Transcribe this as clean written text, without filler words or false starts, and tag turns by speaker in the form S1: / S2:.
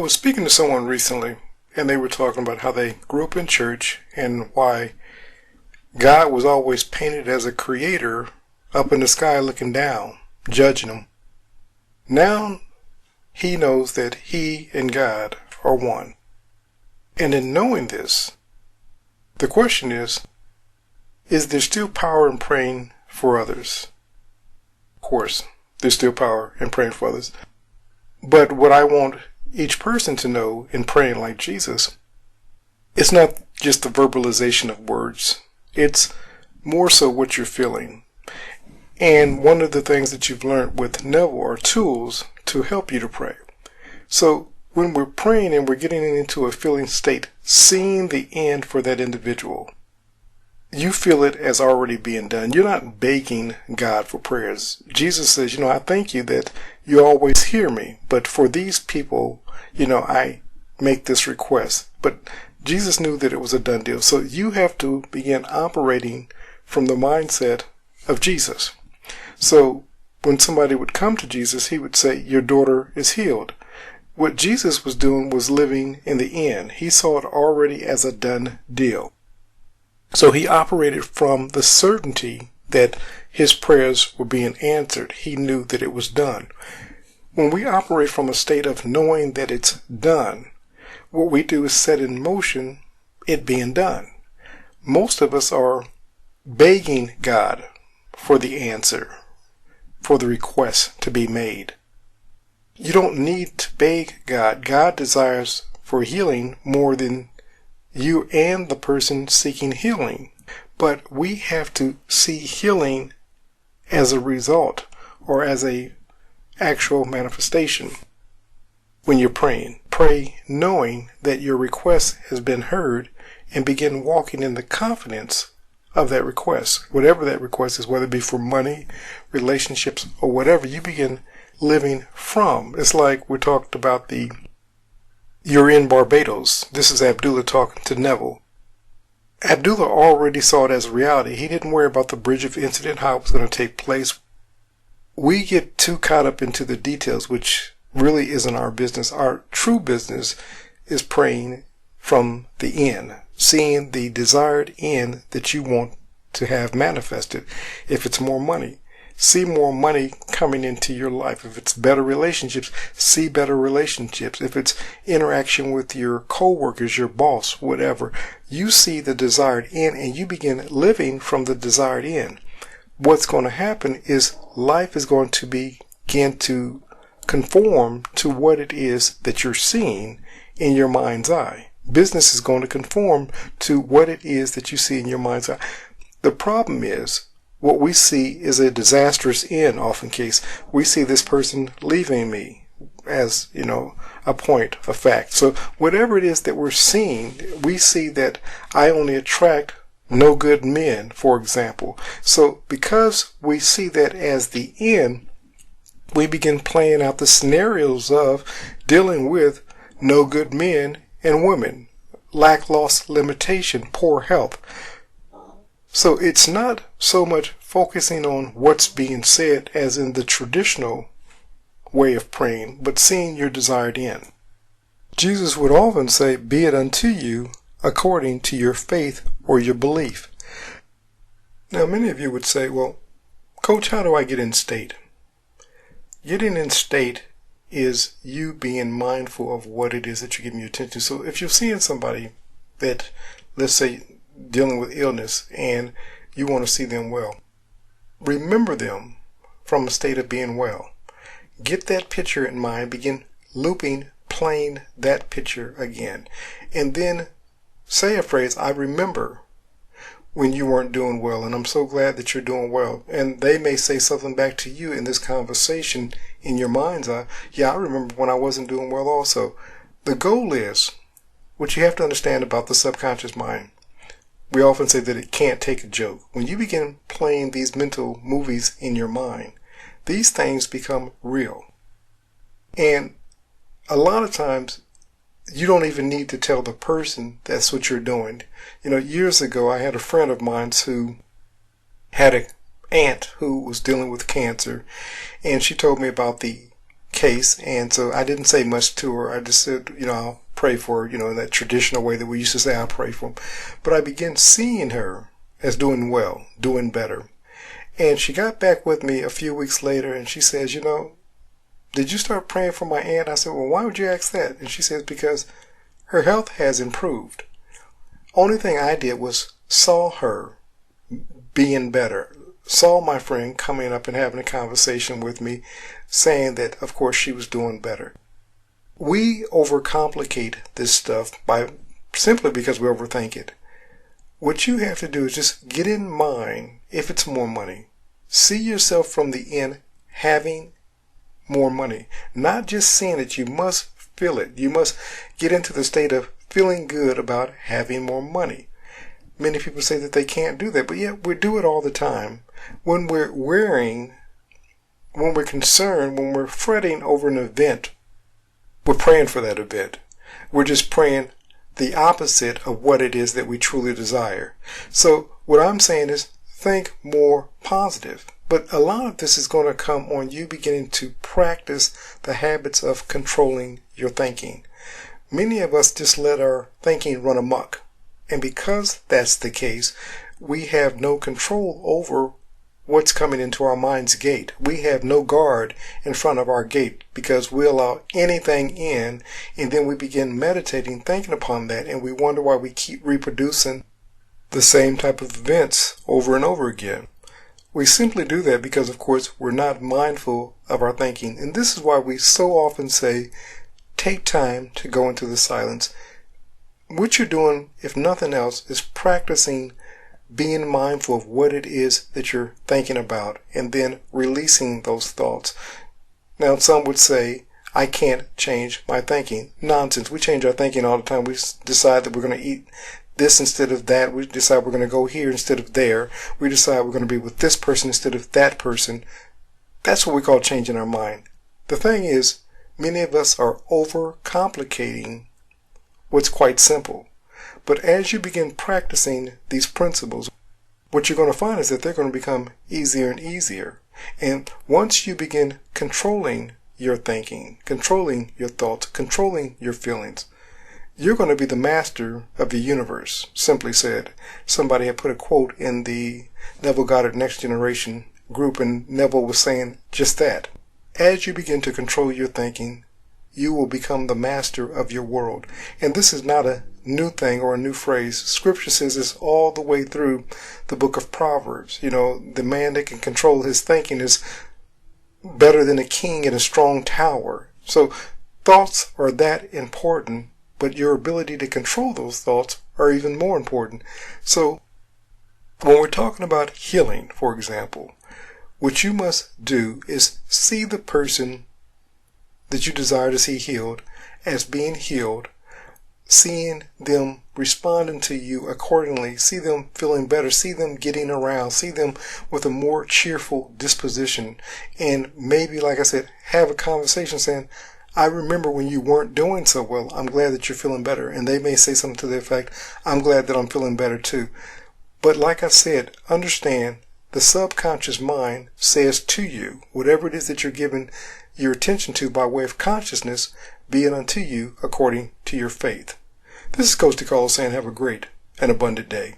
S1: was speaking to someone recently, and they were talking about how they grew up in church and why God was always painted as a creator up in the sky looking down, judging them. Now he knows that he and God are one. And in knowing this, the question is there still power in praying for others? Of course, there's still power in praying for others. But what I want each person to know in praying like Jesus, it's not just the verbalization of words. It's more so what you're feeling. And one of the things that you've learned with Neville are tools to help you to pray. So when we're praying and we're getting into a feeling state, seeing the end for that individual, you feel it as already being done. You're not begging God for prayers. Jesus says, I thank you that you always hear me, but for these people, I make this request. But Jesus knew that it was a done deal. So you have to begin operating from the mindset of Jesus. So when somebody would come to Jesus, he would say, your daughter is healed. What Jesus was doing was living in the end. He saw it already as a done deal. So he operated from the certainty that his prayers were being answered. He knew that it was done. When we operate from a state of knowing that it's done, what we do is set in motion it being done. Most of us are begging God for the answer, for the request to be made. You don't need to beg God. God desires for healing more than you and the person seeking healing. But we have to see healing as a result or as a actual manifestation. When you're praying, pray knowing that your request has been heard and begin walking in the confidence of that request. Whatever that request is, whether it be for money, relationships, or whatever, you begin living from. It's like we talked about you're in Barbados. This is Abdullah talking to Neville. Abdullah already saw it as a reality. He didn't worry about the bridge of incident, how it was going to take place. We get too caught up into the details, which really isn't our business. Our true business is praying from the end, seeing the desired end that you want to have manifested. If it's more money, see more money coming into your life. If it's better relationships, see better relationships. If it's interaction with your co-workers, your boss, whatever, you see the desired end and you begin living from the desired end. What's going to happen is life is going to begin to conform to what it is that you're seeing in your mind's eye. Business is going to conform to what it is that you see in your mind's eye. The problem is, what we see is a disastrous end, often case. We see this person leaving me as, a point of fact. So whatever it is that we're seeing, we see that I only attract no good men, for example. So because we see that as the end, we begin playing out the scenarios of dealing with no good men and women, lack, loss, limitation, poor health. So it's not so much focusing on what's being said as in the traditional way of praying, but seeing your desired end. Jesus would often say, be it unto you according to your faith or your belief. Now many of you would say, well, Coach, how do I get in state? Getting in state is you being mindful of what it is that you're giving your attention to. So if you're seeing somebody that, let's say, dealing with illness and you want to see them well, remember them from a state of being well. Get that picture in mind, begin looping, playing that picture again. And then say a phrase, I remember when you weren't doing well, and I'm so glad that you're doing well. And they may say something back to you in this conversation in your mind's eye. Yeah, I remember when I wasn't doing well also. The goal is, what you have to understand about the subconscious mind, we often say that it can't take a joke. When you begin playing these mental movies in your mind, these things become real. And a lot of times, you don't even need to tell the person that's what you're doing. Years ago, I had a friend of mine who had an aunt who was dealing with cancer, and she told me about the case, and so I didn't say much to her. I just said, I'll pray for her, in that traditional way that we used to say, I'll pray for him. But I began seeing her as doing well, doing better. And she got back with me a few weeks later, and she says, did you start praying for my aunt? I said, well, why would you ask that? And she says, because her health has improved. Only thing I did was saw her being better. Saw my friend coming up and having a conversation with me, saying that, of course, she was doing better. We overcomplicate this stuff simply because we overthink it. What you have to do is just get in mind, if it's more money, see yourself from the end having more money. Not just seeing it, you must feel it. You must get into the state of feeling good about having more money. Many people say that they can't do that, but yet we do it all the time. When we're worrying, when we're concerned, when we're fretting over an event, we're praying for that event. We're just praying the opposite of what it is that we truly desire. So what I'm saying is think more positive. But a lot of this is going to come on you beginning to practice the habits of controlling your thinking. Many of us just let our thinking run amok. And because that's the case, we have no control over what's coming into our mind's gate. We have no guard in front of our gate because we allow anything in, and then we begin meditating, thinking upon that, and we wonder why we keep reproducing the same type of events over and over again. We simply do that because, of course, we're not mindful of our thinking. And this is why we so often say, take time to go into the silence. What you're doing, if nothing else, is practicing being mindful of what it is that you're thinking about and then releasing those thoughts. Now, some would say, I can't change my thinking. Nonsense. We change our thinking all the time. We decide that we're going to eat this instead of that. We decide we're going to go here instead of there. We decide we're going to be with this person instead of that person. That's what we call changing our mind. The thing is, many of us are overcomplicating what's quite simple. But as you begin practicing these principles, what you're going to find is that they're going to become easier and easier. And once you begin controlling your thinking, controlling your thoughts, controlling your feelings, you're going to be the master of the universe. Simply said, somebody had put a quote in the Neville Goddard Next Generation group, and Neville was saying just that. As you begin to control your thinking, you will become the master of your world. And this is not a new thing or a new phrase. Scripture says this all the way through the book of Proverbs. The man that can control his thinking is better than a king in a strong tower. So thoughts are that important, but your ability to control those thoughts are even more important. So when we're talking about healing, for example, what you must do is see the person that you desire to see healed as being healed, seeing them responding to you accordingly, see them feeling better, see them getting around, see them with a more cheerful disposition, and maybe, like I said, have a conversation saying, I remember when you weren't doing so well. I'm glad that you're feeling better. And they may say something to the effect, I'm glad that I'm feeling better too. But like I said, understand the subconscious mind says to you, whatever it is that you're giving your attention to by way of consciousness, be it unto you according to your faith. This is Coach DeCarlo saying have a great and abundant day.